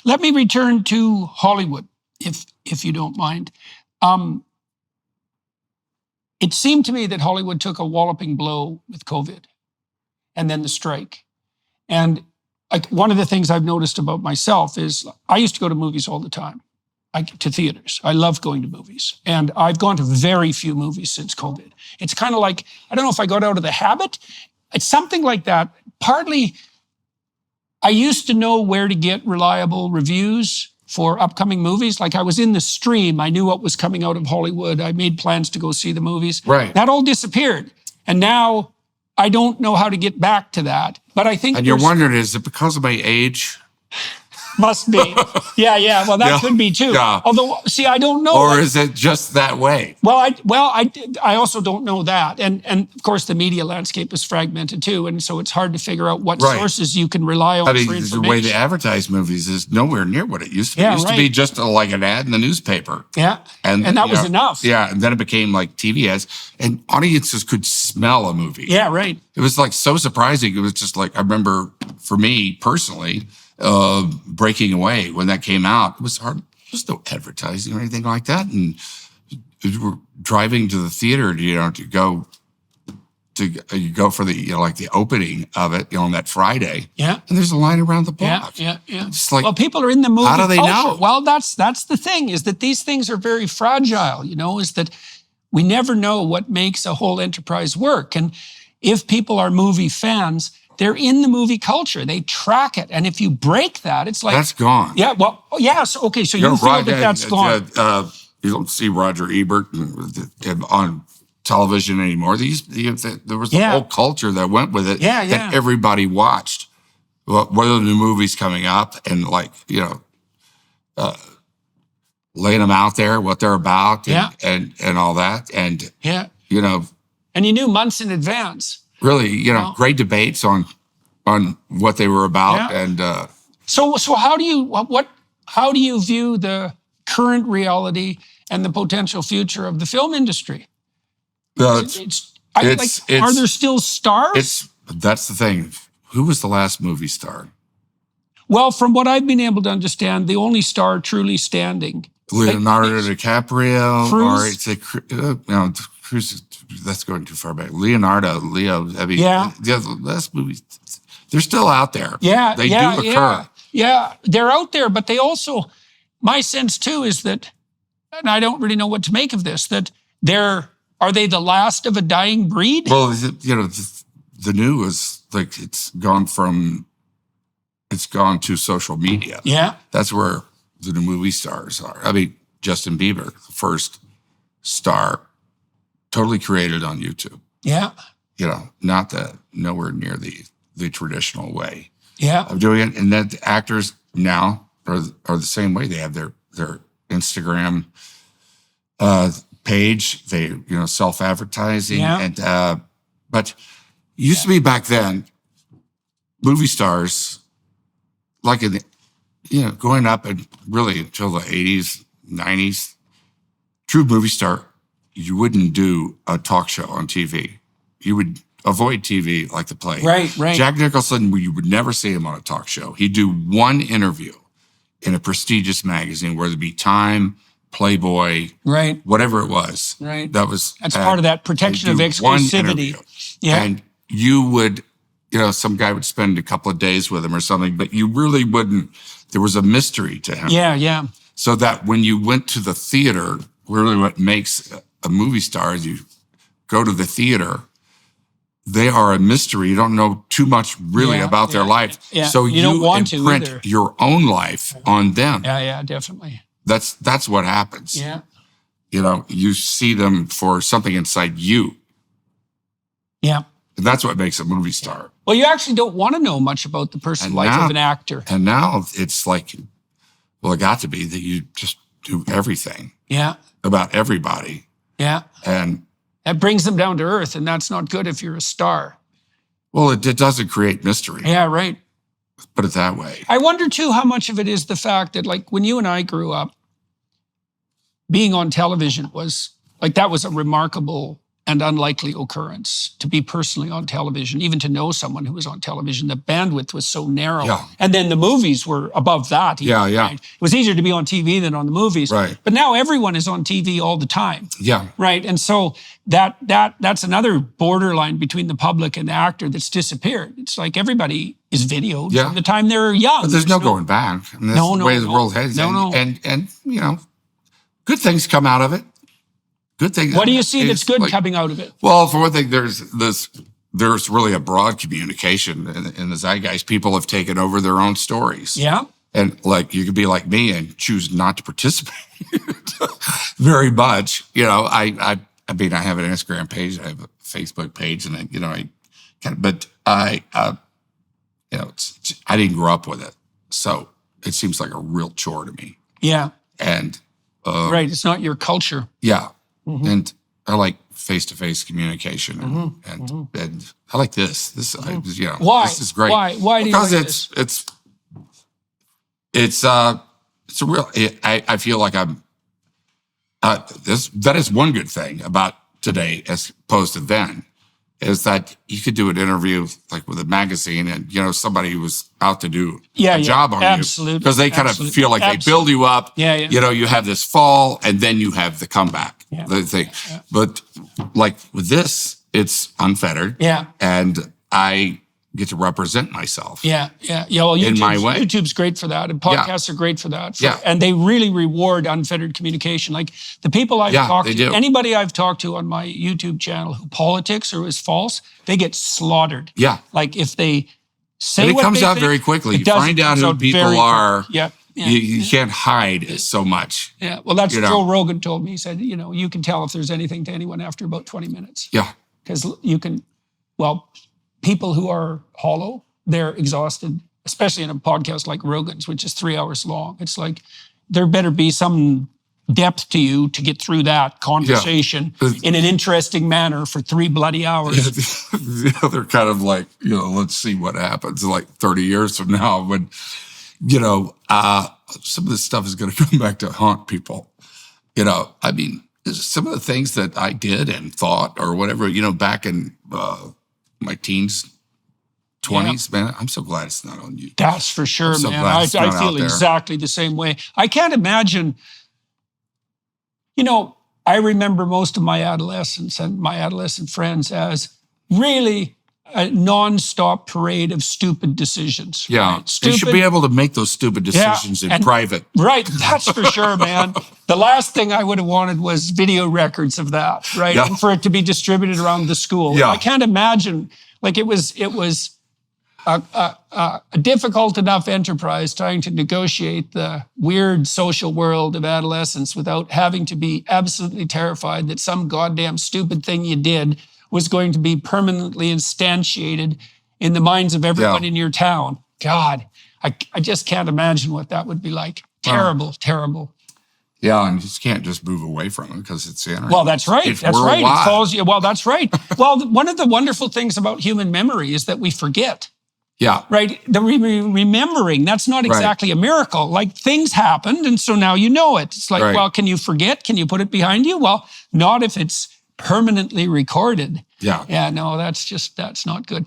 let me return to Hollywood, if you don't mind. It seemed to me that Hollywood took a walloping blow with COVID and then the strike. And like one of the things I've noticed about myself is I used to go to movies all the time, to theaters. I love going to movies. And I've gone to very few movies since COVID. It's kind of like, I don't know if I got out of the habit. It's something like that. Partly, I used to know where to get reliable reviews for upcoming movies. Like I was in the stream. I knew what was coming out of Hollywood. I made plans to go see the movies. Right. That all disappeared. And now I don't know how to get back to that. But I think... And you're wondering, is it because of my age? Must be. Yeah. Well, that could be too. Yeah. Although, see, I don't know. Or is it just that way? Well, I also don't know that. And of course, the media landscape is fragmented too. And so it's hard to figure out what sources you can rely on for information. The way they advertise movies is nowhere near what it used to be. It used to be just like an ad in the newspaper. Yeah. And that was enough. Yeah. And then it became like TV ads. And audiences could smell a movie. Yeah, right. It was like so surprising. It was just like, I remember for me personally, Breaking Away, when that came out, it was hard. There was no advertising or anything like that. And we were driving to the theater, to go for the, like the opening of it, on that Friday. Yeah. And there's a line around the block. Yeah. It's like, well, people are in the movie how do they culture. know? Well, that's the thing, is that these things are very fragile, is that we never know what makes a whole enterprise work. And if people are movie fans, they're in the movie culture. They track it. And if you break that, it's like... That's gone. Yeah, well, yeah. So, okay, so you feel that's gone. You don't see Roger Ebert on television anymore. There was the whole culture that went with it that everybody watched. What are the new movies coming up? And like, laying them out there, what they're about and all that. And, And you knew months in advance. Really, great debates on what they were about, and so how do you view the current reality and the potential future of the film industry? Are there still stars? That's the thing. Who was the last movie star? Well, from what I've been able to understand, the only star truly standing, Leonardo DiCaprio, Cruise? or it's Cruise. That's going too far back. Leo. The last movies, they're still out there. Yeah, they do occur. Yeah, they're out there, but they also, my sense too is that, and I don't really know what to make of this, that are they the last of a dying breed? Well, the new is like it's gone to social media. Yeah, that's where the new movie stars are. I mean, Justin Bieber, the first star. Totally created on YouTube. Yeah. Nowhere near the traditional way of doing it. And that the actors now are the same way. They have their Instagram page. They, self-advertising. And but it used to be back then, movie stars, like in the, going up and really until the 80s, 90s, true movie star, you wouldn't do a talk show on TV. You would avoid TV like the plague. Right. Jack Nicholson, you would never see him on a talk show. He'd do one interview in a prestigious magazine, whether it be Time, Playboy, whatever it was. Right. That's part of that protection of exclusivity. Yeah. And you would, some guy would spend a couple of days with him or something, but you really wouldn't. There was a mystery to him. Yeah. So that when you went to the theater, really what makes a movie star is you go to the theater, they are a mystery. You don't know too much really about their life. Yeah. So you don't want imprint to your own life on them. Yeah, definitely. That's what happens. Yeah. You see them for something inside you. Yeah. And that's what makes a movie star. Well, you actually don't want to know much about the personal life of an actor. And now it's like, well, it got to be that you just do everything. Yeah. About everybody. Yeah. And that brings them down to earth, and that's not good if you're a star. Well, it doesn't create mystery. Yeah, right. Put it that way. I wonder, too, how much of it is the fact that, like, when you and I grew up, being on television was, like, that was a remarkable and unlikely occurrence to be personally on television, even to know someone who was on television. The bandwidth was so narrow. Yeah. And then the movies were above that. Yeah. Right? It was easier to be on TV than on the movies. Right. But now everyone is on TV all the time. Yeah. Right. And so that's another borderline between the public and the actor that's disappeared. It's like everybody is videoed from the time they're young. But there's no going back. I mean, that's the way the world heads. And you know, good things come out of it. Good things. What do you see that's good coming out of it? Well, for one thing, there's really a broad communication in the zeitgeist. People have taken over their own stories. Yeah. And like, you could be like me and choose not to participate very much. You know, I mean, I have an Instagram page, I have a Facebook page, and you know, you know, I didn't grow up with it. So it seems like a real chore to me. Yeah. And, right. It's not your culture. Yeah. Mm-hmm. And I like face-to-face communication, and I like this. You know, why? This is great. Why? Why do you like this? It's a real. I feel like I'm. That is one good thing about today, as opposed to then, is that you could do an interview like with a magazine, and you know somebody who was out to do a job on you, because they kind of feel like they build you up. Yeah. You know, you have this fall, and then you have the comeback. Yeah. The thing. Yeah. But like with this, it's unfettered. Yeah. And I get to represent myself. Yeah. Well, in my way. YouTube's great for that, and podcasts are great for that. Yeah. And they really reward unfettered communication. Like the people I've talked to, anybody I've talked to on my YouTube channel who politics or is false, they get slaughtered. Yeah. Like if they say it comes out very quickly. You find out who people are. Yeah. You can't hide so much. Yeah. Well, that's what Joe Rogan told me. He said, you know, you can tell if there's anything to anyone after about 20 minutes. Yeah. Because you can, well, people who are hollow, they're exhausted, especially in a podcast like Rogan's, which is 3 hours long. It's like there better be some depth to you to get through that conversation in an interesting manner for 3 bloody hours. They're kind of like, you know, let's see what happens like 30 years from now when, you know, some of this stuff is going to come back to haunt people. You know, I mean, some of the things that I did and thought or whatever, you know, back in my teens, 20s, man, I'm so glad it's not on YouTube. That's for sure, man. I feel exactly the same way. I can't imagine, you know, I remember most of my adolescence and my adolescent friends as really a nonstop parade of stupid decisions. Yeah. Right? You should be able to make those stupid decisions in private. Right. That's for sure, man. The last thing I would have wanted was video records of that, right? Yeah. And for it to be distributed around the school. Yeah. I can't imagine, like it was a difficult enough enterprise trying to negotiate the weird social world of adolescence without having to be absolutely terrified that some goddamn stupid thing you did was going to be permanently instantiated in the minds of everyone in your town. God, I just can't imagine what that would be like. Terrible, terrible. Yeah, and you just can't just move away from it because it's the internet. Well, that's right. That's right. It calls you. Well, that's right. Well, one of the wonderful things about human memory is that we forget. Yeah. Right. The remembering, that's not exactly a miracle. Like things happened, and so now you know it. It's like, well, can you forget? Can you put it behind you? Well, not if it's permanently recorded. Yeah. Yeah, no, that's not good.